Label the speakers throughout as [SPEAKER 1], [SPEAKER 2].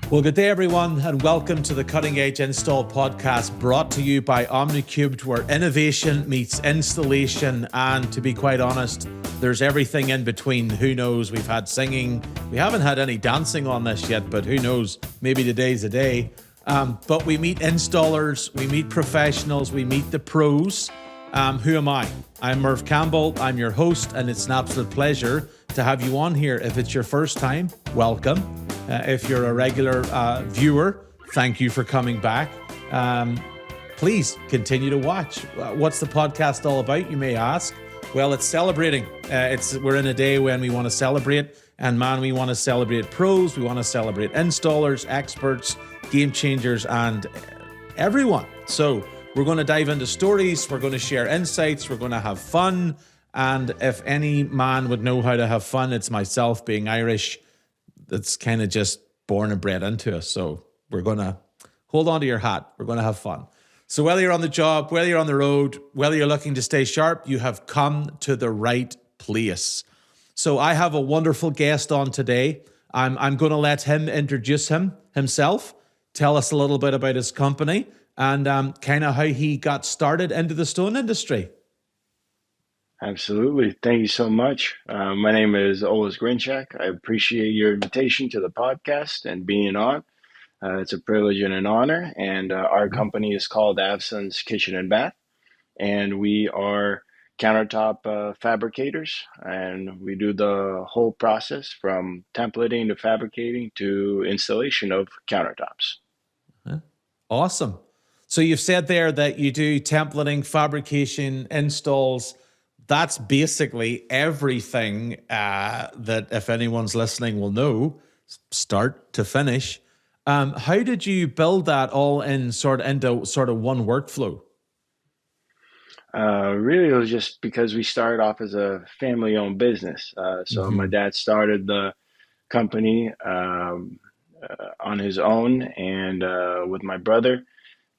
[SPEAKER 1] Well, good day, everyone, and welcome to the Cutting Edge Install podcast brought to you by Omni Cubed, where innovation meets installation. And to be quite honest, there's everything in between. Who knows? We've had singing. We haven't had any dancing on this yet, but who knows? Maybe today's the day. But we meet installers, we meet professionals, we meet the pros. Who am I? I'm Merv Campbell. I'm your host, and it's an absolute pleasure to have you on here. If it's your first time, welcome. If you're a regular viewer, thank you for coming back. Please continue to watch. What's the podcast all about, you may ask? Well, it's celebrating. We're in a day when we want to celebrate, and man, we want to celebrate pros, we want to celebrate installers, experts, game changers, and everyone. So we're going to dive into stories, we're going to share insights, we're going to have fun, and if any man would know how to have fun, it's myself, being Irish. That's kind of just born and bred into us. So we're going to hold on to your hat. We're going to have fun. So whether you're on the job, whether you're on the road, whether you're looking to stay sharp, you have come to the right place. So I have a wonderful guest on today. I'm going to let him introduce himself, tell us a little bit about his company, and kind of how he got started into the stone industry.
[SPEAKER 2] Absolutely. Thank you so much. My name is Olis Grinchak. I appreciate your invitation to the podcast and being on. It's a privilege and an honor. And our company is called AVSONS Kitchens Bath. And we are countertop fabricators. And we do the whole process from templating to fabricating to installation of countertops.
[SPEAKER 1] Awesome. So you've said there that you do templating, fabrication, installs. That's basically everything that if anyone's listening will know, start to finish. How did you build that all into sort of one workflow?
[SPEAKER 2] Really, it was just because we started off as a family-owned business. So my dad started the company on his own, and with my brother,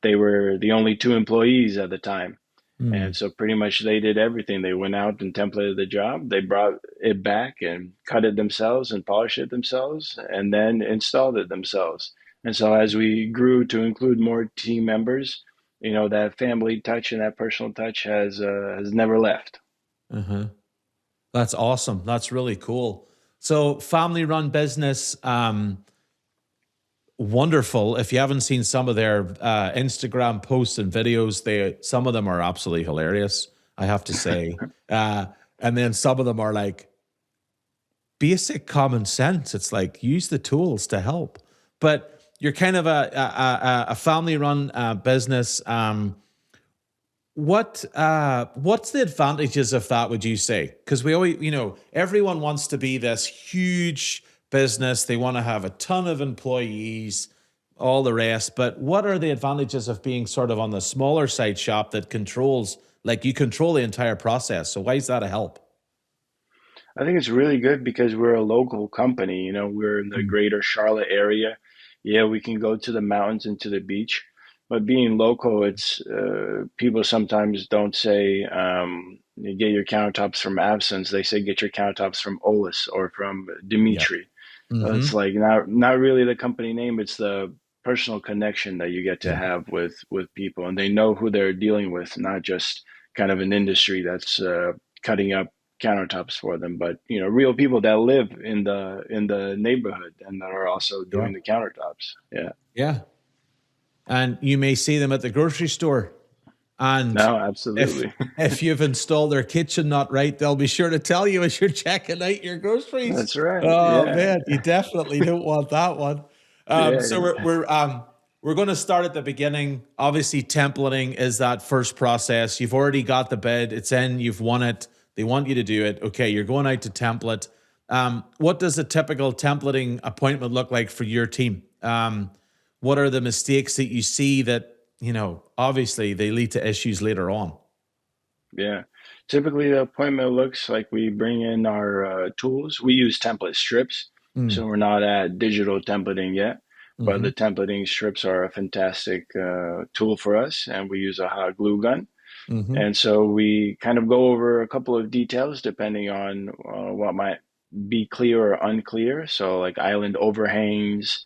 [SPEAKER 2] they were the only two employees at the time. And so pretty much they did everything. They went out and templated the job. They brought it back and cut it themselves and polished it themselves and then installed it themselves. And so as we grew to include more team members, you know, that family touch and that personal touch has never left.
[SPEAKER 1] Uh-huh. That's awesome. That's really cool. So family run business, wonderful. If you haven't seen some of their Instagram posts and videos, some of them are absolutely hilarious, I have to say. And then some of them are like basic common sense. It's like, use the tools to help. But you're kind of a family run business. What's the advantages of that, would you say? Because we always, everyone wants to be this huge business. They want to have a ton of employees, all the rest. But what are the advantages of being sort of on the smaller side shop that controls, like you control the entire process? So why is that a help?
[SPEAKER 2] I think it's really good because we're a local company. You know, we're in the greater Charlotte area. Yeah, we can go to the mountains and to the beach, but being local, it's people sometimes don't say you get your countertops from Absence. They say get your countertops from Olis or from
[SPEAKER 1] Yeah.
[SPEAKER 2] Dimitri. It's like not really the company name. It's the personal connection that you get to have with people, and they know who they're dealing with, not just kind of an industry that's cutting up countertops for them, but real people that live in the neighborhood and that are also
[SPEAKER 1] Yeah.
[SPEAKER 2] doing the countertops. Yeah.
[SPEAKER 1] Yeah. And you may see them at the grocery store. And
[SPEAKER 2] No,
[SPEAKER 1] if
[SPEAKER 2] absolutely.
[SPEAKER 1] if you've installed their kitchen not right, they'll be sure to tell you as you're checking out your groceries.
[SPEAKER 2] That's right.
[SPEAKER 1] Oh
[SPEAKER 2] Yeah.
[SPEAKER 1] man, you definitely don't want that one. So
[SPEAKER 2] Yeah.
[SPEAKER 1] we're going to start at the beginning. Obviously, templating is that first process. You've already got the bid; it's in. You've won it. They want you to do it. Okay, you're going out to template. What does a typical templating appointment look like for your team? What are the mistakes that you see that, obviously they lead to issues later on?
[SPEAKER 2] Yeah. Typically, the appointment looks like we bring in our tools. We use template strips,
[SPEAKER 1] Mm.
[SPEAKER 2] so we're not at digital templating yet, but
[SPEAKER 1] Hmm.
[SPEAKER 2] the templating strips are a fantastic tool for us, and we use a hot glue gun.
[SPEAKER 1] Hmm.
[SPEAKER 2] And so we kind of go over a couple of details depending on what might be clear or unclear. So, like island overhangs,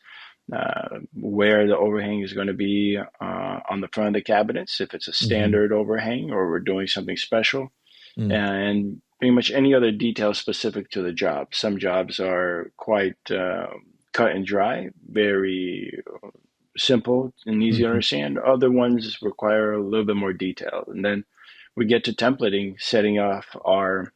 [SPEAKER 2] where the overhang is going to be on the front of the cabinets, if it's a
[SPEAKER 1] Mm-hmm.
[SPEAKER 2] standard overhang or we're doing something special,
[SPEAKER 1] Mm.
[SPEAKER 2] and pretty much any other details specific to the job. Some jobs are quite cut and dry, very simple and easy to
[SPEAKER 1] Mm-hmm.
[SPEAKER 2] understand. Other ones require a little bit more detail. And then we get to templating, setting off our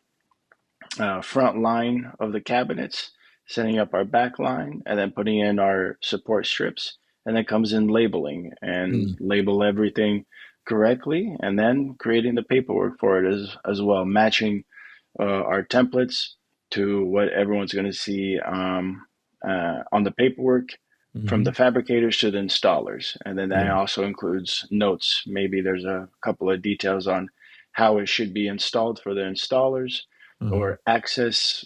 [SPEAKER 2] front line of the cabinets, setting up our back line, and then putting in our support strips. And then comes in labeling and
[SPEAKER 1] Mm.
[SPEAKER 2] label everything correctly, and then creating the paperwork for it as well, matching our templates to what everyone's going to see on the paperwork from
[SPEAKER 1] Mm-hmm.
[SPEAKER 2] the fabricators to the installers. And then that
[SPEAKER 1] Yeah.
[SPEAKER 2] also includes notes. Maybe there's a couple of details on how it should be installed for the installers
[SPEAKER 1] Uh-huh.
[SPEAKER 2] or access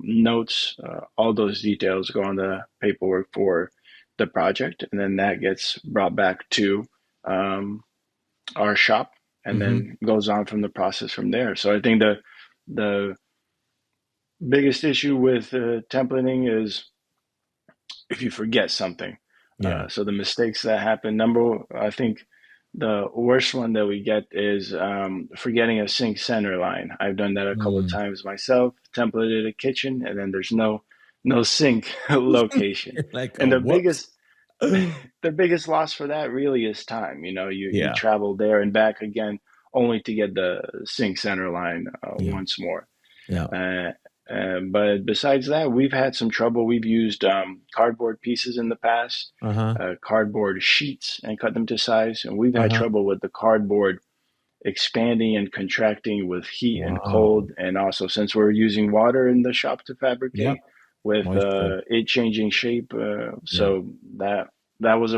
[SPEAKER 2] notes. All those details go on the paperwork for the project. And then that gets brought back to um, our shop and
[SPEAKER 1] Mm-hmm.
[SPEAKER 2] then goes on from the process from there. So I think the biggest issue with templating is if you forget something.
[SPEAKER 1] Yeah.
[SPEAKER 2] So the mistakes that happen, I think the worst one that we get is forgetting a sink center line. I've done that a couple of
[SPEAKER 1] Mm.
[SPEAKER 2] times myself, templated a kitchen, and then there's no sink location.
[SPEAKER 1] You're like,
[SPEAKER 2] And
[SPEAKER 1] oh, whoops.
[SPEAKER 2] the biggest loss for that really is time. You know, you
[SPEAKER 1] Yeah.
[SPEAKER 2] travel there and back again only to get the sink center line
[SPEAKER 1] Yeah.
[SPEAKER 2] once more.
[SPEAKER 1] Yeah.
[SPEAKER 2] Uh, but besides that, we've had some trouble. We've used cardboard pieces in the past,
[SPEAKER 1] Uh-huh.
[SPEAKER 2] cardboard sheets, and cut them to size. And we've had
[SPEAKER 1] Uh-huh.
[SPEAKER 2] trouble with the cardboard expanding and contracting with heat and
[SPEAKER 1] Wow.
[SPEAKER 2] cold. And also, since we're using water in the shop to
[SPEAKER 1] Yep.
[SPEAKER 2] fabricate, with
[SPEAKER 1] Moisture.
[SPEAKER 2] it changing shape,
[SPEAKER 1] Yeah.
[SPEAKER 2] so that was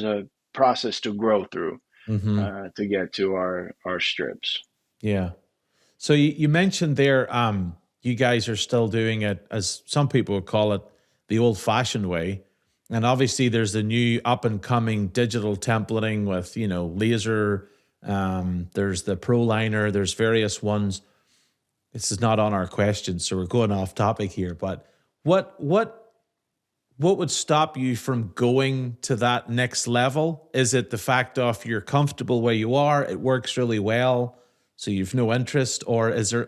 [SPEAKER 2] a process to grow through
[SPEAKER 1] Mm-hmm.
[SPEAKER 2] to get to our strips.
[SPEAKER 1] Yeah. So you mentioned there, you guys are still doing it, as some people would call it, the old fashioned way. And obviously there's the new up and coming digital templating with, laser, there's the ProLiner, there's various ones. This is not on our questions, so we're going off topic here, but what what what would stop you from going to that next level? Is it the fact of you're comfortable where you are, it works really well, so you've no interest, or is there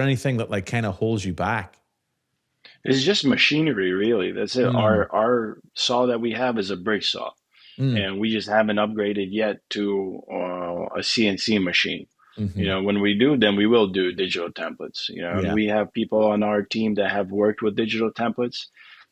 [SPEAKER 1] anything that like kind of holds you back?
[SPEAKER 2] It's just machinery, really. That's it.
[SPEAKER 1] Mm,
[SPEAKER 2] Our saw that we have is a brick saw,
[SPEAKER 1] mm,
[SPEAKER 2] and we just haven't upgraded yet to a CNC machine. You
[SPEAKER 1] hmm.
[SPEAKER 2] know, when we do, then we will do digital templates. You know, and
[SPEAKER 1] Yeah.
[SPEAKER 2] we have people on our team that have worked with digital templates.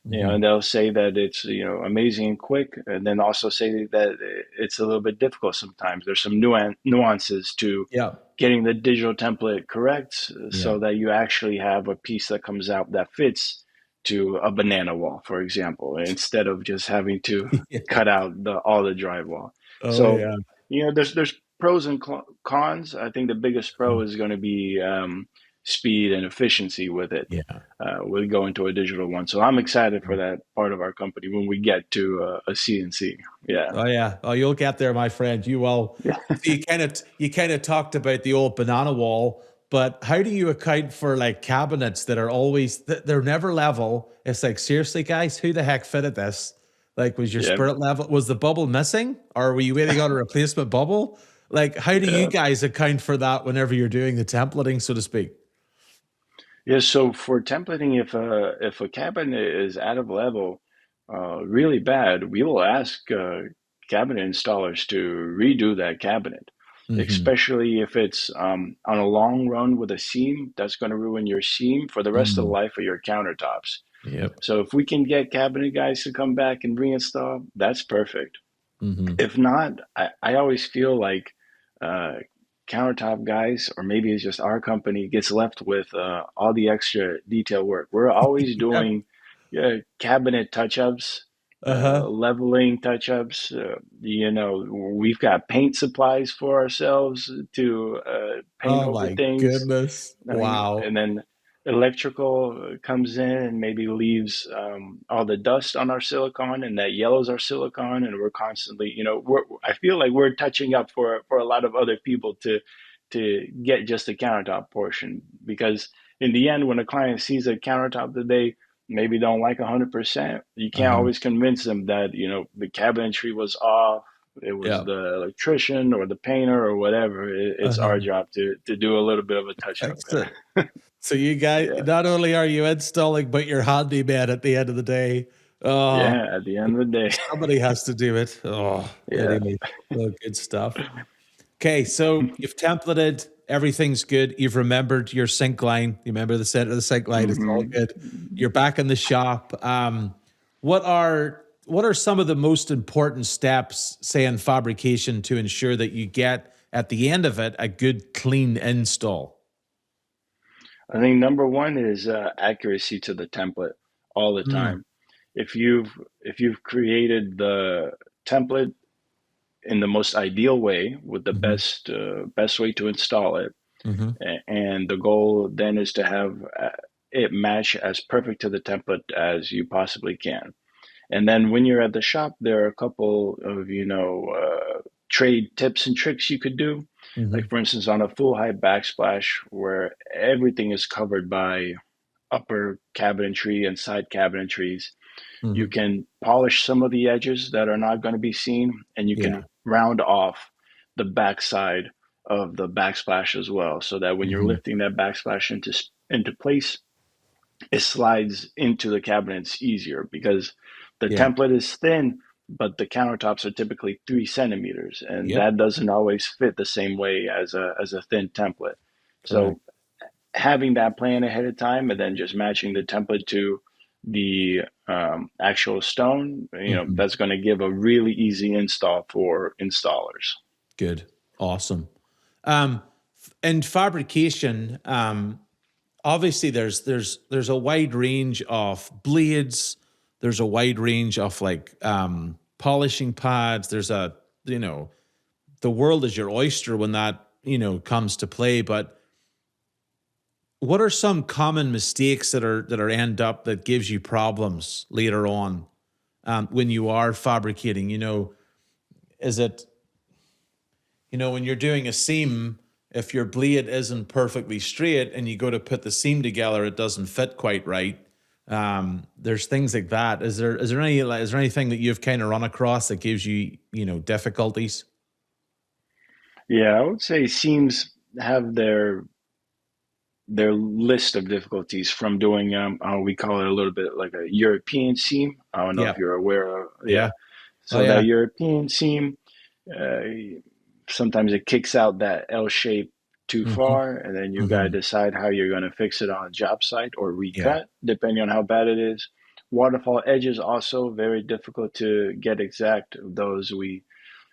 [SPEAKER 2] You know,
[SPEAKER 1] Hmm.
[SPEAKER 2] and they'll say that it's amazing and quick, and then also say that it's a little bit difficult sometimes. There's some nuances to
[SPEAKER 1] Yeah.
[SPEAKER 2] getting the digital template correct
[SPEAKER 1] Yeah.
[SPEAKER 2] so that you actually have a piece that comes out that fits to a banana wall, for example, instead of just having to
[SPEAKER 1] Yeah.
[SPEAKER 2] cut out all the drywall.
[SPEAKER 1] Oh
[SPEAKER 2] So,
[SPEAKER 1] yeah.
[SPEAKER 2] there's pros and cons. I think the biggest pro
[SPEAKER 1] Mm.
[SPEAKER 2] is going to be speed and efficiency with it.
[SPEAKER 1] Yeah.
[SPEAKER 2] We go into a digital one, so I'm excited for
[SPEAKER 1] Mm.
[SPEAKER 2] that part of our company when we get to a CNC. Yeah.
[SPEAKER 1] Oh yeah. Oh, you'll get there, my friend. You will. So you kind of talked about the old banana wall, but how do you account for like cabinets that are always they're never level? It's like seriously, guys, who the heck fitted this? Like, was your
[SPEAKER 2] Yeah.
[SPEAKER 1] spirit level? Was the bubble missing, or were you waiting on a replacement bubble? Like, how do you
[SPEAKER 2] Yeah.
[SPEAKER 1] guys account for that whenever you're doing the templating, so to speak?
[SPEAKER 2] Yeah, so for templating, if a cabinet is out of level, really bad, we will ask cabinet installers to redo that cabinet,
[SPEAKER 1] Mm-hmm.
[SPEAKER 2] especially if it's on a long run with a seam. That's going to ruin your seam for the rest of the
[SPEAKER 1] Mm.
[SPEAKER 2] life of your countertops.
[SPEAKER 1] Yep.
[SPEAKER 2] So if we can get cabinet guys to come back and reinstall, that's perfect.
[SPEAKER 1] Mm-hmm.
[SPEAKER 2] If not, I always feel like uh, countertop guys, or maybe it's just our company, gets left with all the extra detail work. We're always
[SPEAKER 1] Yep.
[SPEAKER 2] doing cabinet touch-ups,
[SPEAKER 1] Uh-huh.
[SPEAKER 2] leveling touch-ups. We've got paint supplies for ourselves to paint
[SPEAKER 1] Oh
[SPEAKER 2] over
[SPEAKER 1] my
[SPEAKER 2] things.
[SPEAKER 1] goodness.
[SPEAKER 2] I mean,
[SPEAKER 1] Wow.
[SPEAKER 2] and then electrical comes in and maybe leaves all the dust on our silicon, and that yellows our silicon, and we're constantly, I feel like we're touching up for a lot of other people to get just the countertop portion, because in the end, when a client sees a countertop that maybe don't like 100%. You can't
[SPEAKER 1] Uh-huh.
[SPEAKER 2] always convince them that, the cabinetry was off. It was
[SPEAKER 1] Yeah.
[SPEAKER 2] the electrician or the painter or whatever. It's our
[SPEAKER 1] Uh-huh.
[SPEAKER 2] job to do a little bit of a touch up.
[SPEAKER 1] Excellent. So you guys,
[SPEAKER 2] Yeah.
[SPEAKER 1] not only are you installing, but you're handyman at the end of the day. Oh,
[SPEAKER 2] Yeah. At the end of the day.
[SPEAKER 1] somebody has to do it. Oh,
[SPEAKER 2] Yeah.
[SPEAKER 1] anyway, well, good stuff. Okay, so you've templated, everything's good. You've remembered your sink line. You remember the center of the sink line. It's all
[SPEAKER 2] Hmm.
[SPEAKER 1] good. You're back in the shop. What are some of the most important steps, say in fabrication, to ensure that you get at the end of it a good, clean install?
[SPEAKER 2] I think number one is accuracy to the template all the
[SPEAKER 1] Mm,
[SPEAKER 2] time. If you've created the template in the most ideal way with the
[SPEAKER 1] hmm
[SPEAKER 2] best way to install it,
[SPEAKER 1] hmm
[SPEAKER 2] and the goal then is to have it match as perfect to the template as you possibly can. And then when you're at the shop, there are a couple of trade tips and tricks you could do.
[SPEAKER 1] hmm
[SPEAKER 2] Like for instance, on a full height backsplash where everything is covered by upper cabinetry and side cabinetries, you
[SPEAKER 1] hmm
[SPEAKER 2] can polish some of the edges that are not going to be seen, and you
[SPEAKER 1] Yeah.
[SPEAKER 2] can round off the backside of the backsplash as well, so that when you're
[SPEAKER 1] hmm
[SPEAKER 2] lifting that backsplash into place, it slides into the cabinets easier because the
[SPEAKER 1] Yeah.
[SPEAKER 2] template is thin, but the countertops are typically 3 centimeters, and
[SPEAKER 1] Yep.
[SPEAKER 2] that doesn't always fit the same way as a thin template.
[SPEAKER 1] Correct.
[SPEAKER 2] So having that plan ahead of time and then just matching the template to the actual stone,
[SPEAKER 1] hmm
[SPEAKER 2] that's going to give a really easy install for installers.
[SPEAKER 1] Good. Awesome. Um, in fabrication, obviously there's a wide range of blades. There's a wide range of like polishing pads. There's a the world is your oyster when that comes to play. But what are some common mistakes that are end up that gives you problems later on when you are fabricating? Is it when you're doing a seam, if your blade isn't perfectly straight and you go to put the seam together, it doesn't fit quite right. There's things like that. Is there anything that you've kind of run across that gives you difficulties?
[SPEAKER 2] Yeah, I would say seams have their list of difficulties from doing we call it a little bit like a European seam. I don't know
[SPEAKER 1] Yeah,
[SPEAKER 2] if you're aware of, yeah.
[SPEAKER 1] yeah, oh
[SPEAKER 2] So
[SPEAKER 1] yeah.
[SPEAKER 2] that European seam, uh, sometimes it kicks out that L shape too
[SPEAKER 1] hmm
[SPEAKER 2] far, and then you've got to
[SPEAKER 1] hmm
[SPEAKER 2] decide how you're going to fix it on a job site or
[SPEAKER 1] Yeah.
[SPEAKER 2] recut, depending on how bad it is. Waterfall edges also very difficult to get exact. Those we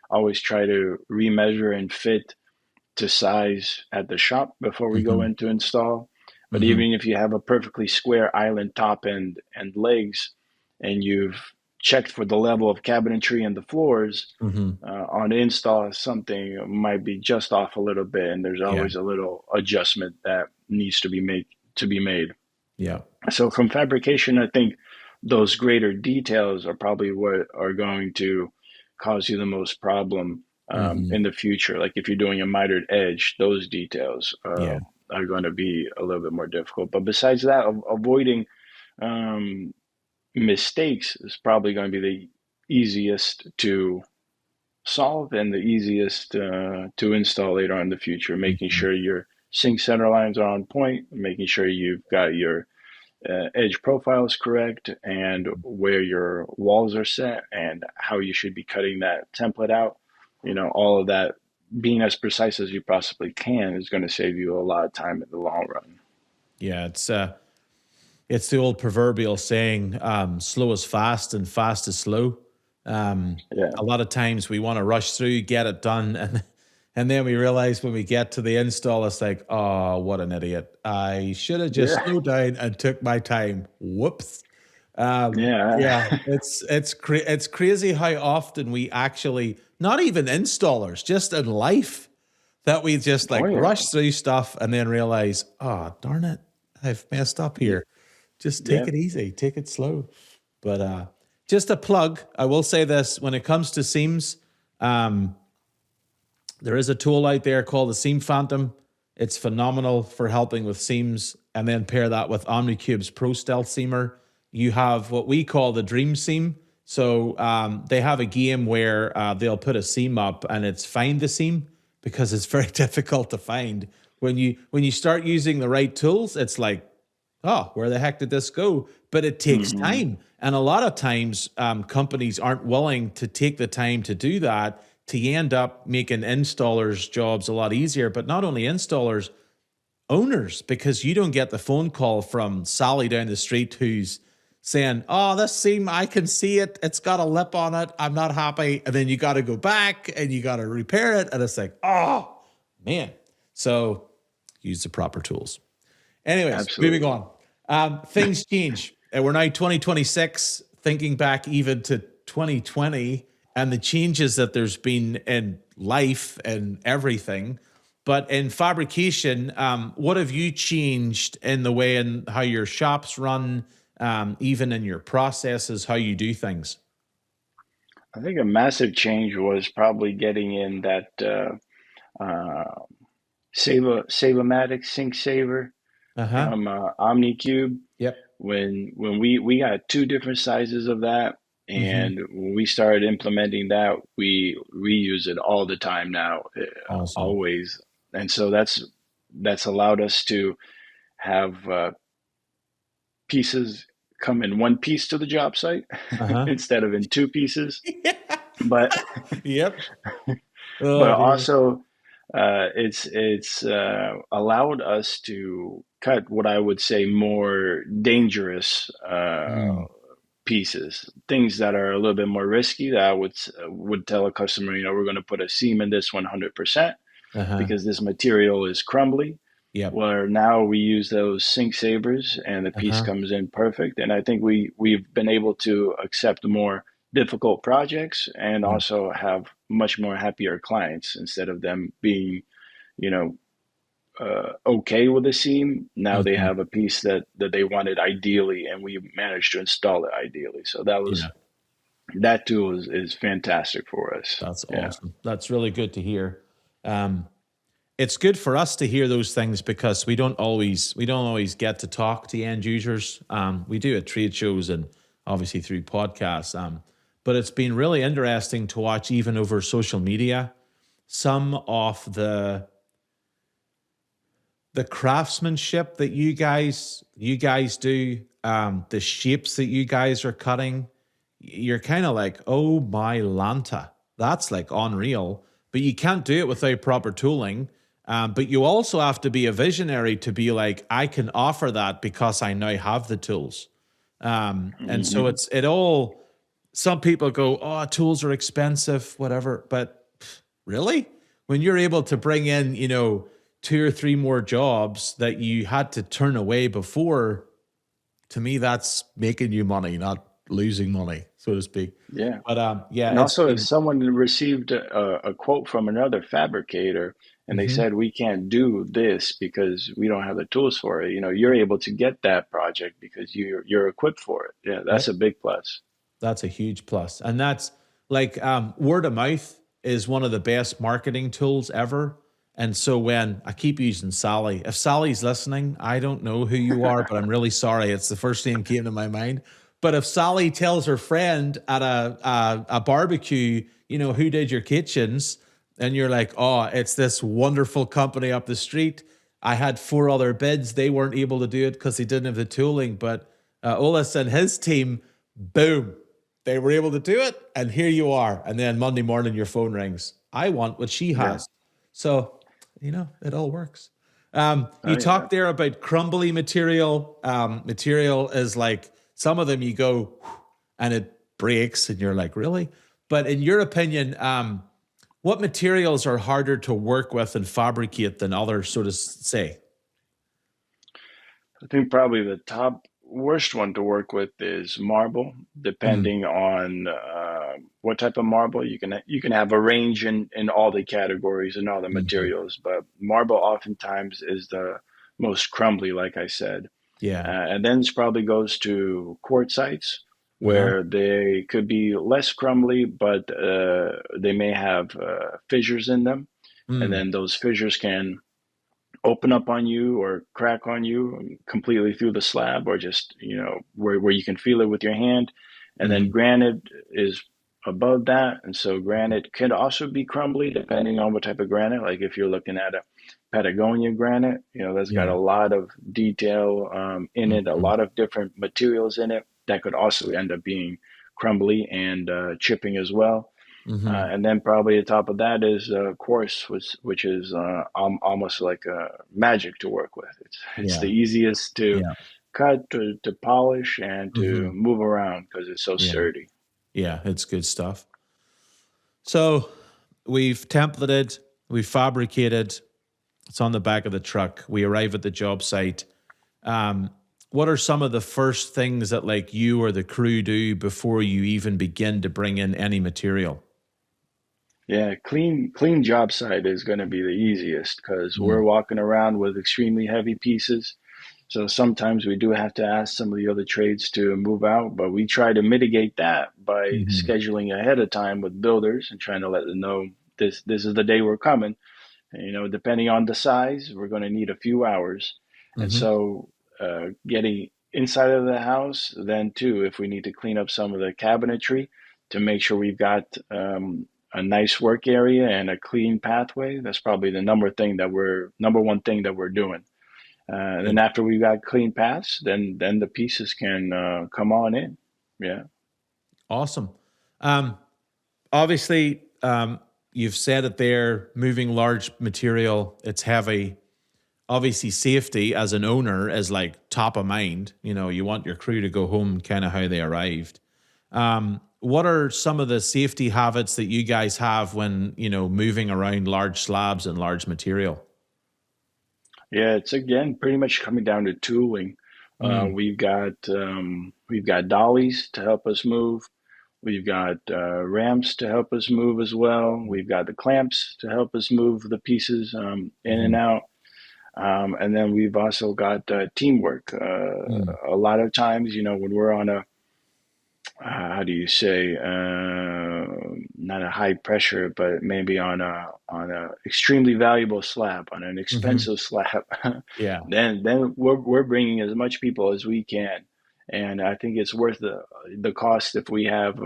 [SPEAKER 2] always try to remeasure and fit to size at the shop before we go
[SPEAKER 1] hmm
[SPEAKER 2] in to install. But
[SPEAKER 1] hmm
[SPEAKER 2] even if you have a perfectly square island top and legs, and you've checked for the level of cabinetry and the floors,
[SPEAKER 1] hmm
[SPEAKER 2] on install, something might be just off a little bit, and there's
[SPEAKER 1] Yeah.
[SPEAKER 2] always a little adjustment that needs to be made.
[SPEAKER 1] Yeah.
[SPEAKER 2] So from fabrication, I think those greater details are probably what are going to cause you the most problem
[SPEAKER 1] hmm
[SPEAKER 2] in the future. Like if you're doing a mitered edge, those details
[SPEAKER 1] Yeah.
[SPEAKER 2] are going to be a little bit more difficult. But besides that, avoiding um, mistakes is probably going to be the easiest to solve and the easiest to install later on in the future. Making
[SPEAKER 1] hmm
[SPEAKER 2] sure your sink center lines are on point, making sure you've got your edge profile is correct and where your walls are set and how you should be cutting that template out. All of that being as precise as you possibly can is going to save you a lot of time in the long run.
[SPEAKER 1] Yeah. It's the old proverbial saying, slow is fast and fast is slow.
[SPEAKER 2] Yeah.
[SPEAKER 1] A lot of times we want to rush through, get it done, and then we realize when we get to the install, it's like, oh, what an idiot. I should have just
[SPEAKER 2] Yeah.
[SPEAKER 1] slowed down and took my time. Whoops. Yeah,
[SPEAKER 2] Yeah.
[SPEAKER 1] it's crazy how often we actually, not even installers, just in life, that we just
[SPEAKER 2] Oh,
[SPEAKER 1] like
[SPEAKER 2] yeah.
[SPEAKER 1] rush through stuff and then realize, oh, darn it, I've messed up here. Just take
[SPEAKER 2] Yeah.
[SPEAKER 1] it easy, take it slow. But just a plug, I will say this: when it comes to seams, um, there is a tool out there called the Seam Phantom. It's phenomenal for helping with seams, and then pair that with Omni Cube's Pro Stealth Seamer. you have what we call the dream seam. So they have a game where they'll put a seam up and it's find the seam, because it's very difficult to find. When you start using the right tools, it's like, oh, where the heck did this go? But it takes
[SPEAKER 2] Hmm.
[SPEAKER 1] time. And a lot of times companies aren't willing to take the time to do that, to end up making installers' jobs a lot easier. But not only installers, owners, because you don't get the phone call from Sally down the street who's saying, oh, this seam, I can see it. It's got a lip on it. I'm not happy. And then you got to go back and you got to repair it. And it's like, oh, man. So use the proper tools. Anyways, moving
[SPEAKER 2] Absolutely.
[SPEAKER 1] on. Things change. And we're now 2026, thinking back even to 2020 and the changes that there's been in life and everything. But in fabrication, what have you changed in the way and how your shops run, even in your processes, how you do things?
[SPEAKER 2] I think a massive change was probably getting in that uh, Save-O-Matic sink saver
[SPEAKER 1] Uh huh.
[SPEAKER 2] from Omni Cubed.
[SPEAKER 1] Yep.
[SPEAKER 2] When we got two different sizes of that,
[SPEAKER 1] Hmm.
[SPEAKER 2] and when we started implementing that, we use it all the time now,
[SPEAKER 1] Awesome.
[SPEAKER 2] always. And so that's allowed us to have pieces come in one piece to the job site
[SPEAKER 1] Uh huh.
[SPEAKER 2] instead of in two pieces. But
[SPEAKER 1] Yep.
[SPEAKER 2] but
[SPEAKER 1] Oh dear.
[SPEAKER 2] also it's allowed us to cut what I would say more dangerous
[SPEAKER 1] Mm.
[SPEAKER 2] pieces, things that are a little bit more risky. That I would tell a customer, we're going to put a seam in this 100%
[SPEAKER 1] Uh huh.
[SPEAKER 2] because this material is crumbly.
[SPEAKER 1] Yep.
[SPEAKER 2] Where now we use those sink savers and the
[SPEAKER 1] Uh
[SPEAKER 2] piece
[SPEAKER 1] huh.
[SPEAKER 2] comes in perfect. And I think we've been able to accept more difficult projects and
[SPEAKER 1] Yep.
[SPEAKER 2] also have much more happier clients instead of them being, you know, okay with the seam. Now they
[SPEAKER 1] Hmm.
[SPEAKER 2] have a piece that they wanted ideally, and we managed to install it ideally. So
[SPEAKER 1] Yeah.
[SPEAKER 2] that tool is fantastic for us.
[SPEAKER 1] That's
[SPEAKER 2] Yeah.
[SPEAKER 1] awesome. That's really good to hear. Um, it's good for us to hear those things because we don't always get to talk to end users. We do at trade shows and obviously through podcasts. But it's been really interesting to watch even over social media some of the craftsmanship that you guys do, the shapes that you guys are cutting. You're kind of like, oh my Lanta, that's like unreal. But you can't do it without proper tooling. But you also have to be a visionary to be like, I can offer that because I now have the tools. And so
[SPEAKER 2] Hmm.
[SPEAKER 1] it all. Some people go, oh, tools are expensive, whatever. But really, when you're able to bring in, two or three more jobs that you had to turn away before, to me, that's making you money, not losing money, so to speak.
[SPEAKER 2] Yeah.
[SPEAKER 1] But yeah,
[SPEAKER 2] And
[SPEAKER 1] it's
[SPEAKER 2] also, if
[SPEAKER 1] been.
[SPEAKER 2] someone received a quote from another fabricator and they
[SPEAKER 1] Mhm.
[SPEAKER 2] said, we can't do this because we don't have the tools for it, you're able to get that project because you're equipped for it. Yeah, that's
[SPEAKER 1] Yep,
[SPEAKER 2] a big plus.
[SPEAKER 1] that's a huge plus, and that's like word of mouth is one of the best marketing tools ever. And so when I keep using Sally, if Sally's listening, I don't know who you are, but I'm really sorry. It's the first name came to my mind. But if Sally tells her friend at a barbecue, who did your kitchens, and you're like, oh, it's this wonderful company up the street. I had four other bids. They weren't able to do it because they didn't have the tooling. But Olis and his team, boom, they were able to do it. And here you are. And then Monday morning, your phone rings. I want what she
[SPEAKER 2] Yeah.
[SPEAKER 1] has. So, it all works.
[SPEAKER 2] Oh,
[SPEAKER 1] You
[SPEAKER 2] yeah.
[SPEAKER 1] talked there about crumbly material. Material is like some of them you go and it breaks, and you're like, really? But in your opinion, what materials are harder to work with and fabricate than others, so to say?
[SPEAKER 2] I think probably the top worst one to work with is marble,
[SPEAKER 1] Mm,
[SPEAKER 2] depending on what type of marble. You can have a range in all the categories and all the
[SPEAKER 1] mhm.
[SPEAKER 2] materials, but marble oftentimes is the most crumbly, like I said.
[SPEAKER 1] Yeah.
[SPEAKER 2] And then it probably goes to quartzites,
[SPEAKER 1] Uh-huh.
[SPEAKER 2] where they could be less crumbly, but they may have fissures in them, and
[SPEAKER 1] Mm,
[SPEAKER 2] then those fissures can open up on you or crack on you completely through the slab, or just, where you can feel it with your hand. And then
[SPEAKER 1] Hmm.
[SPEAKER 2] granite is above that. And so granite can also be crumbly depending on what type of granite. Like if you're looking at a Patagonia granite, that's got
[SPEAKER 1] Yeah.
[SPEAKER 2] a lot of detail in it, a
[SPEAKER 1] Hmm.
[SPEAKER 2] lot of different materials in it that could also end up being crumbly and chipping as well.
[SPEAKER 1] Hmm.
[SPEAKER 2] And then probably on top of that is quartz, which is almost like magic to work with. It's
[SPEAKER 1] Yeah.
[SPEAKER 2] the easiest to
[SPEAKER 1] Yeah.
[SPEAKER 2] cut, to polish, and to
[SPEAKER 1] Hmm.
[SPEAKER 2] move around because it's so
[SPEAKER 1] Yeah.
[SPEAKER 2] sturdy.
[SPEAKER 1] Yeah. It's good stuff. So we've templated, we've fabricated. It's on the back of the truck. We arrive at the job site. Um, what are some of the first things that like you or the crew do before you even begin to bring in any material?
[SPEAKER 2] Yeah, clean job site is going to be the easiest because we're
[SPEAKER 1] Mm.
[SPEAKER 2] walking around with extremely heavy pieces. So sometimes we do have to ask some of the other trades to move out, but we try to mitigate that by
[SPEAKER 1] Hmm.
[SPEAKER 2] scheduling ahead of time with builders and trying to let them know this is the day we're coming. And, depending on the size, we're going to need a few hours. And
[SPEAKER 1] Hmm.
[SPEAKER 2] so getting inside of the house, then too, if we need to clean up some of the cabinetry to make sure we've got a nice work area and a clean pathway, that's probably the number one thing that we're doing. And then
[SPEAKER 1] Good.
[SPEAKER 2] after we've got clean paths, then the pieces can come on in. Yeah.
[SPEAKER 1] Awesome. Um, Obviously, you've said it there, moving large material, it's heavy. Obviously, safety as an owner is like top of mind. You want your crew to go home kind of how they arrived. What are some of the safety habits that you guys have when, moving around large slabs and large material?
[SPEAKER 2] Yeah, it's again pretty much coming down to tooling.
[SPEAKER 1] Mm.
[SPEAKER 2] We've got dollies to help us move. We've got ramps to help us move as well. We've got the clamps to help us move the pieces in and
[SPEAKER 1] Mhm.
[SPEAKER 2] out. And then we've also got teamwork.
[SPEAKER 1] Mm.
[SPEAKER 2] A lot of times, when we're on a how do you say, not a high pressure, but maybe on a extremely valuable slab, on an
[SPEAKER 1] Mhm.
[SPEAKER 2] expensive slab,
[SPEAKER 1] Yeah.
[SPEAKER 2] then we're bringing as much people as we can, and I think it's worth the cost if we have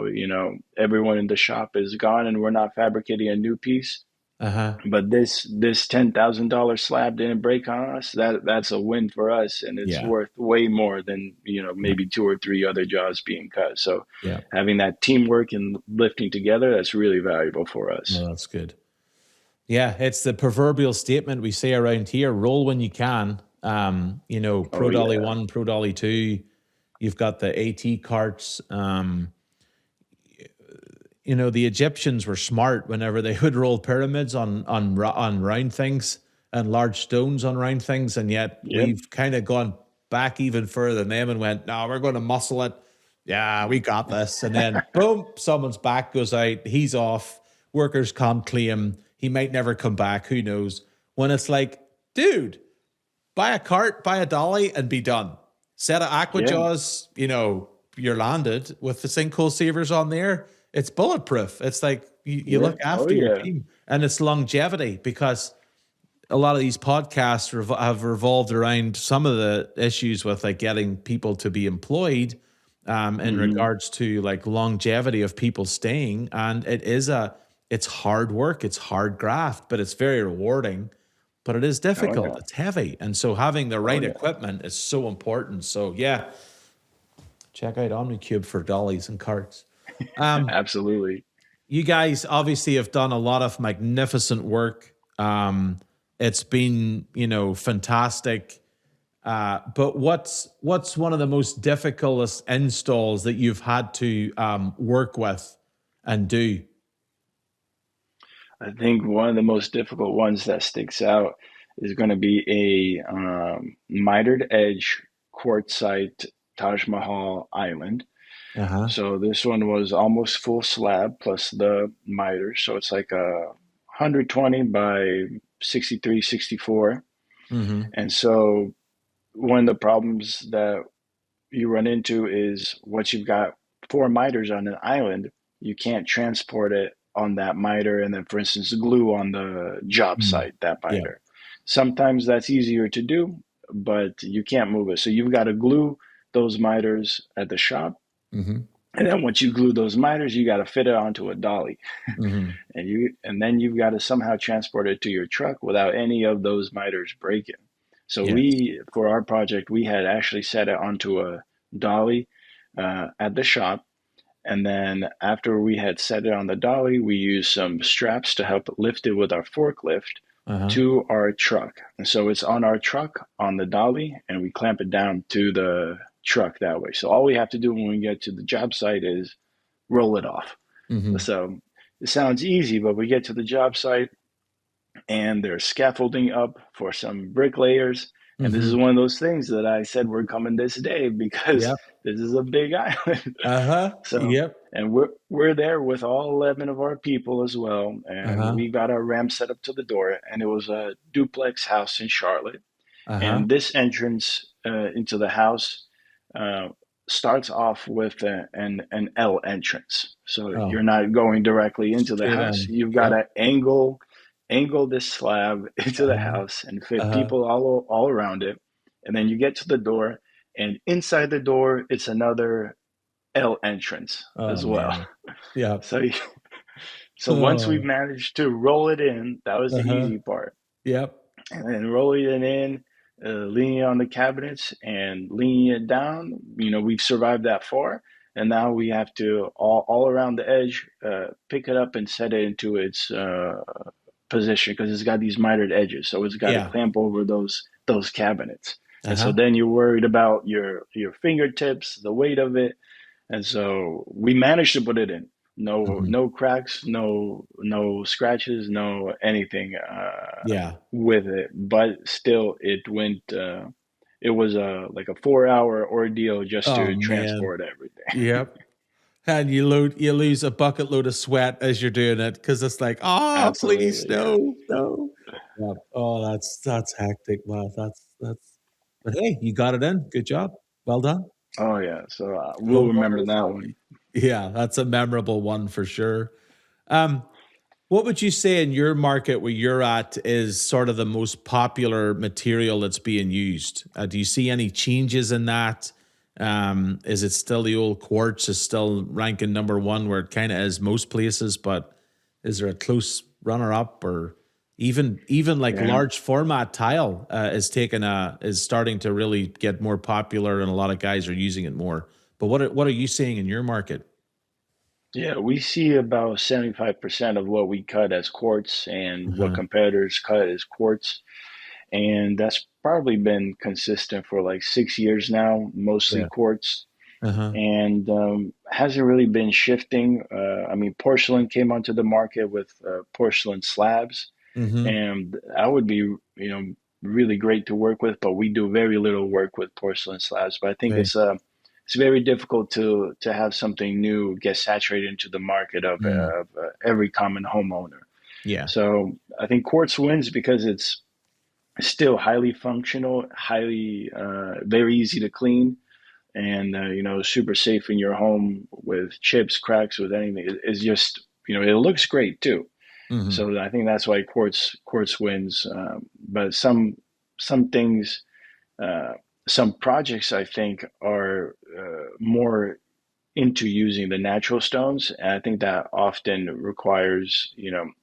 [SPEAKER 2] everyone in the shop is gone and we're not fabricating a new piece.
[SPEAKER 1] Uh-huh.
[SPEAKER 2] But this $10,000 slab didn't break on us. That's a win for us, and it's
[SPEAKER 1] Yeah.
[SPEAKER 2] worth way more than
[SPEAKER 1] Yeah.
[SPEAKER 2] maybe two or three other jobs being cut. So
[SPEAKER 1] Yeah.
[SPEAKER 2] having that teamwork and lifting together, that's really valuable for us.
[SPEAKER 1] No, that's good. Yeah, it's the proverbial statement we say around here, roll when you can.
[SPEAKER 2] Oh
[SPEAKER 1] Pro Dolly
[SPEAKER 2] yeah,
[SPEAKER 1] 1, Pro Dolly 2, you've got the AT carts. The Egyptians were smart whenever they would roll pyramids on round things and large stones on round things, and yet
[SPEAKER 2] yep,
[SPEAKER 1] we've kind of gone back even further than them and went, "No, we're going to muscle it. Yeah, we got this." And then boom, someone's back goes out. He's off. Workers can't claim. He might never come back. Who knows? When it's like, dude, buy a cart, buy a dolly, and be done. Set of aqua
[SPEAKER 2] yeah,
[SPEAKER 1] jaws, you're landed with the sinkhole savers on there. It's bulletproof. It's like you
[SPEAKER 2] yeah,
[SPEAKER 1] look
[SPEAKER 2] oh
[SPEAKER 1] after your
[SPEAKER 2] yeah,
[SPEAKER 1] team, and it's longevity because a lot of these podcasts have revolved around some of the issues with like getting people to be employed in
[SPEAKER 2] hmm,
[SPEAKER 1] regards to like longevity of people staying. And it's hard work, it's hard graft, but it's very rewarding, but it is
[SPEAKER 2] oh
[SPEAKER 1] difficult.
[SPEAKER 2] yeah,
[SPEAKER 1] It's heavy. And so having the
[SPEAKER 2] oh
[SPEAKER 1] right
[SPEAKER 2] yeah,
[SPEAKER 1] equipment is so important. So yeah, check out Omni Cubed for dollies and carts. Um,
[SPEAKER 2] absolutely.
[SPEAKER 1] you guys obviously have done a lot of magnificent work. It's been, fantastic. But what's one of the most difficult installs that you've had to work with and do?
[SPEAKER 2] I think one of the most difficult ones that sticks out is going to be a mitered edge quartzite Taj Mahal island.
[SPEAKER 1] Uh-huh.
[SPEAKER 2] So this one was almost full slab plus the miter. So it's like a 120 by 63, 64.
[SPEAKER 1] Mm-hmm.
[SPEAKER 2] And so one of the problems that you run into is once you've got four miters on an island, you can't transport it on that miter and then, for instance, glue on the job
[SPEAKER 1] Mm.
[SPEAKER 2] site that
[SPEAKER 1] Yeah.
[SPEAKER 2] miter. Sometimes that's easier to do, but you can't move it. So you've got to glue those miters at the shop.
[SPEAKER 1] Mm-hmm.
[SPEAKER 2] And then once you glue those miters, you got to fit it onto a dolly.
[SPEAKER 1] Mm-hmm.
[SPEAKER 2] And then you've got to somehow transport it to your truck without any of those miters breaking. So
[SPEAKER 1] Yes.
[SPEAKER 2] for our project, we had actually set it onto a dolly at the shop. And then after we had set it on the dolly, we used some straps to help lift it with our forklift
[SPEAKER 1] Uh-huh.
[SPEAKER 2] to our truck. And so it's on our truck on the dolly, and we clamp it down to the truck that way. So all we have to do when we get to the job site is roll it off.
[SPEAKER 1] Mm-hmm.
[SPEAKER 2] So it sounds easy, but we get to the job site and there's scaffolding up for some bricklayers. And this is
[SPEAKER 1] Mm-hmm.
[SPEAKER 2] one of those things that I said we're coming this day because
[SPEAKER 1] Yep.
[SPEAKER 2] this is a big island.
[SPEAKER 1] Uh-huh.
[SPEAKER 2] So,
[SPEAKER 1] Yep.
[SPEAKER 2] and we're there with all 11 of our people as well, and
[SPEAKER 1] Uh-huh.
[SPEAKER 2] we got our ramp set up to the door, and it was a duplex house in Charlotte.
[SPEAKER 1] Uh-huh.
[SPEAKER 2] And this entrance into the house uh, starts off with an L entrance. So you're
[SPEAKER 1] Oh,
[SPEAKER 2] not going directly into the
[SPEAKER 1] straight
[SPEAKER 2] house.
[SPEAKER 1] on.
[SPEAKER 2] You've got
[SPEAKER 1] Yep.
[SPEAKER 2] to angle this slab into the
[SPEAKER 1] Uh-huh.
[SPEAKER 2] house and fit
[SPEAKER 1] Uh-huh.
[SPEAKER 2] people all around it. And then you get to the door, and inside the door, it's another L entrance
[SPEAKER 1] Oh
[SPEAKER 2] as well.
[SPEAKER 1] man. Yep.
[SPEAKER 2] So so once we
[SPEAKER 1] Oh.
[SPEAKER 2] managed to roll it in, that was the
[SPEAKER 1] Uh-huh.
[SPEAKER 2] easy part.
[SPEAKER 1] Yep.
[SPEAKER 2] And then rolling it in, leaning on the cabinets and leaning it down. We've survived that far, and now we have to all around the edge pick it up and set it into its position because it's got these mitered edges, so it's got to
[SPEAKER 1] Yeah.
[SPEAKER 2] clamp over those cabinets. And so
[SPEAKER 1] Uh-huh.
[SPEAKER 2] then you're worried about your fingertips, the weight of it, and so we managed to put it in. No,
[SPEAKER 1] Mm-hmm.
[SPEAKER 2] no cracks, no scratches, no anything
[SPEAKER 1] Yeah.
[SPEAKER 2] with it. But still, it went. It was like a 4 hour ordeal just
[SPEAKER 1] Oh
[SPEAKER 2] to
[SPEAKER 1] man.
[SPEAKER 2] transport everything.
[SPEAKER 1] Yep. And you lose a bucket load of sweat as you're doing it because it's like, oh, please,
[SPEAKER 2] Absolutely, yeah.
[SPEAKER 1] no, no. Yep. Oh, that's hectic. Wow, that's. But hey, you got it in. Good job. Well done.
[SPEAKER 2] Oh yeah. So we'll remember
[SPEAKER 1] Homeowners
[SPEAKER 2] that
[SPEAKER 1] love
[SPEAKER 2] one.
[SPEAKER 1] Yeah, that's a memorable one for sure. Um, what would you say in your market where you're at is sort of the most popular material that's being used? Do you see any changes in that? Is it still the old quartz is still ranking number one where it kind of is most places, but is there a close runner up or even like
[SPEAKER 2] Yeah.
[SPEAKER 1] large format tile is starting to really get more popular and a lot of guys are using it more. But what are you seeing in your market?
[SPEAKER 2] Yeah, we see about 75% of what we cut as quartz and what
[SPEAKER 1] Uh-huh.
[SPEAKER 2] competitors cut as quartz. And that's probably been consistent for like 6 years now, mostly
[SPEAKER 1] Yeah.
[SPEAKER 2] quartz.
[SPEAKER 1] Uh-huh.
[SPEAKER 2] And hasn't really been shifting. I mean, porcelain came onto the market with porcelain slabs,
[SPEAKER 1] Mm-hmm.
[SPEAKER 2] and that would be, really great to work with. But we do very little work with porcelain slabs. But I think
[SPEAKER 1] Right.
[SPEAKER 2] it's very difficult to have something new get saturated into the market
[SPEAKER 1] Mm.
[SPEAKER 2] of every common homeowner.
[SPEAKER 1] Yeah.
[SPEAKER 2] So I think quartz wins because it's still highly functional, highly very easy to clean, and super safe in your home with chips, cracks, with anything. It's just it looks great too.
[SPEAKER 1] Mm-hmm.
[SPEAKER 2] So I think that's why quartz wins. But some things, uh, some projects, I think are more into using the natural stones, and I think that often requires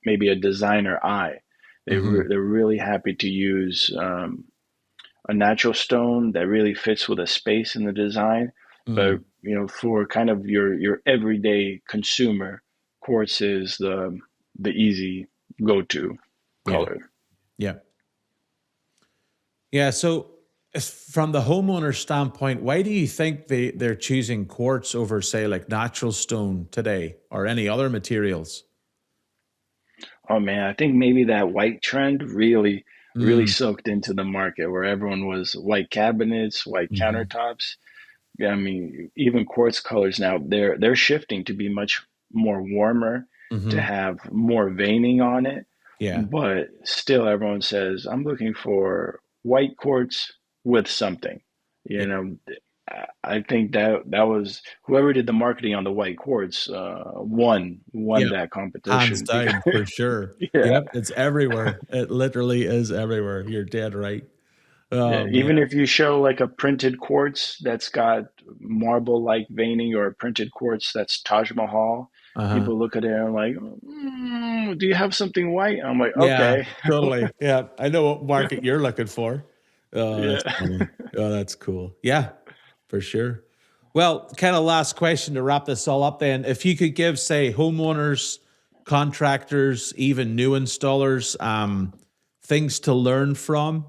[SPEAKER 2] maybe a designer eye.
[SPEAKER 1] Mm-hmm.
[SPEAKER 2] They're really happy to use a natural stone that really fits with a space in the design. But
[SPEAKER 1] Mm.
[SPEAKER 2] for kind of your everyday consumer, quartz is the easy go-to
[SPEAKER 1] Yeah.
[SPEAKER 2] color.
[SPEAKER 1] Yeah. Yeah. So from the homeowner standpoint, why do you think they're choosing quartz over, say, like natural stone today or any other materials?
[SPEAKER 2] Oh man, I think maybe that white trend really
[SPEAKER 1] Mm.
[SPEAKER 2] soaked into the market where everyone was white cabinets, white
[SPEAKER 1] Mm-hmm.
[SPEAKER 2] countertops. Yeah, I mean, even quartz colors now they're shifting to be much more warmer, to
[SPEAKER 1] Mm-hmm.
[SPEAKER 2] have more veining on it.
[SPEAKER 1] Yeah.
[SPEAKER 2] But still, everyone says, I'm looking for white quartz with something.
[SPEAKER 1] Yeah.
[SPEAKER 2] You know, I think that was whoever did the marketing on the white quartz won
[SPEAKER 1] Yep.
[SPEAKER 2] that
[SPEAKER 1] Hands
[SPEAKER 2] competition because
[SPEAKER 1] down, for sure.
[SPEAKER 2] yeah.
[SPEAKER 1] Yep. It's everywhere. It literally is everywhere. You're dead right.
[SPEAKER 2] Yeah,
[SPEAKER 1] Oh,
[SPEAKER 2] even
[SPEAKER 1] man.
[SPEAKER 2] if you show like a printed quartz that's got marble-like veining or a printed quartz that's Taj Mahal,
[SPEAKER 1] Uh-huh.
[SPEAKER 2] people look at it and like, do you have something white? I'm like,
[SPEAKER 1] Yeah,
[SPEAKER 2] okay.
[SPEAKER 1] totally. Yeah. I know what market you're looking for. Oh, that's
[SPEAKER 2] Yeah.
[SPEAKER 1] funny. Oh, that's cool. Yeah, for sure. Well, kind of last question to wrap this all up then. If you could give, say, homeowners, contractors, even new installers, things to learn from,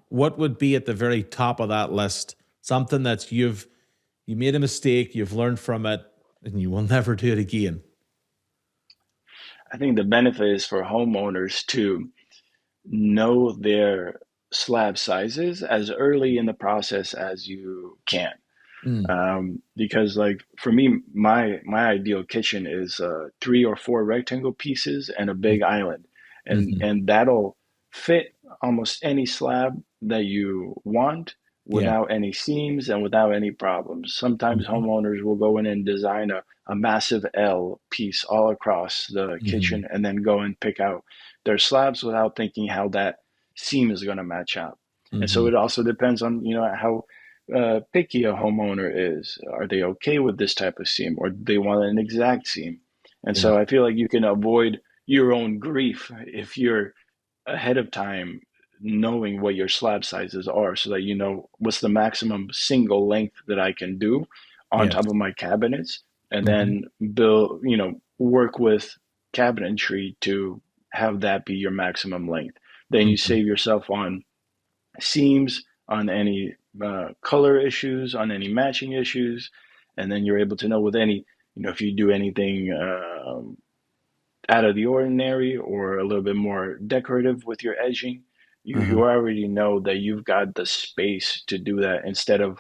[SPEAKER 1] what would be at the very top of that list? Something that you made a mistake, you've learned from it, and you will never do it again.
[SPEAKER 2] I think the benefit is for homeowners to know their slab sizes as early in the process as you can.
[SPEAKER 1] Mm,
[SPEAKER 2] Because like for me, my ideal kitchen is 3 or 4 rectangle pieces and a big island,
[SPEAKER 1] mm-hmm.
[SPEAKER 2] and that'll fit almost any slab that you want
[SPEAKER 1] Yeah.
[SPEAKER 2] without any seams and without any problems. Sometimes
[SPEAKER 1] Mm-hmm.
[SPEAKER 2] homeowners will go in and design a massive L piece all across the
[SPEAKER 1] Mm-hmm.
[SPEAKER 2] kitchen and then go and pick out their slabs without thinking how that seam is going to match up. And so
[SPEAKER 1] Mm-hmm.
[SPEAKER 2] it also depends on, how picky a homeowner is. Are they okay with this type of seam, or do they want an exact seam? And
[SPEAKER 1] Yeah.
[SPEAKER 2] so I feel like you can avoid your own grief if you're ahead of time knowing what your slab sizes are, so that you know what's the maximum single length that I can do on
[SPEAKER 1] Yes.
[SPEAKER 2] top of my cabinets, and
[SPEAKER 1] Mm-hmm.
[SPEAKER 2] then build, work with cabinetry to have that be your maximum length. Then you
[SPEAKER 1] Mm-hmm.
[SPEAKER 2] save yourself on seams, on any color issues, on any matching issues, and then you're able to know with any, if you do anything out of the ordinary or a little bit more decorative with your edging, you
[SPEAKER 1] Uh-huh.
[SPEAKER 2] already know that you've got the space to do that instead of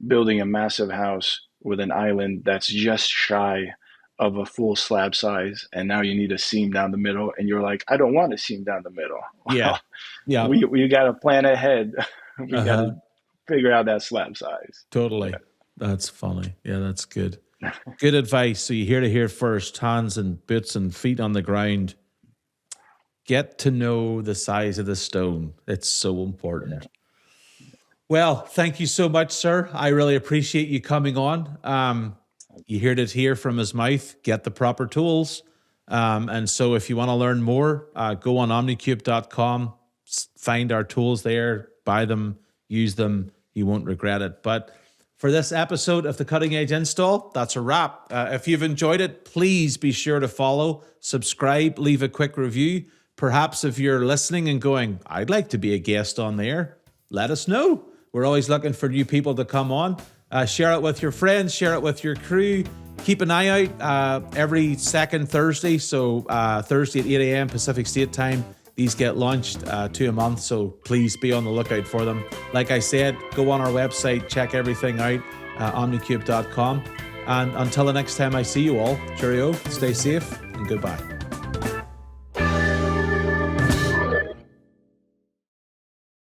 [SPEAKER 2] building a massive house with an island that's just shy of a full slab size, and now you need a seam down the middle, and you're like, I don't want a seam down the middle.
[SPEAKER 1] Yeah.
[SPEAKER 2] Well,
[SPEAKER 1] Yeah.
[SPEAKER 2] we got to plan ahead. We got
[SPEAKER 1] Uh-huh.
[SPEAKER 2] to figure out that slab size.
[SPEAKER 1] Totally. That's funny. Yeah, that's good. Good advice. So you hear to hear first, hands and boots and feet on the ground. Get to know the size of the stone. It's so
[SPEAKER 2] Yeah.
[SPEAKER 1] important. Well, thank you so much, sir. I really appreciate you coming on. You heard it here from his mouth. Get the proper tools. And so if you want to learn more, go on omnicubed.com, find our tools there, buy them, use them. You won't regret it. But for this episode of the Cutting Edge Install, that's a wrap. If you've enjoyed it, please be sure to follow, subscribe, leave a quick review. Perhaps if you're listening and going, I'd like to be a guest on there, let us know. We're always looking for new people to come on. Share it with your friends, share it with your crew. Keep an eye out every second Thursday. So Thursday at 8 a.m. Pacific State Time. These get launched 2 a month, so please be on the lookout for them. Like I said, go on our website, check everything out, omnicubed.com. And until the next time I see you all, cheerio, stay safe, and goodbye.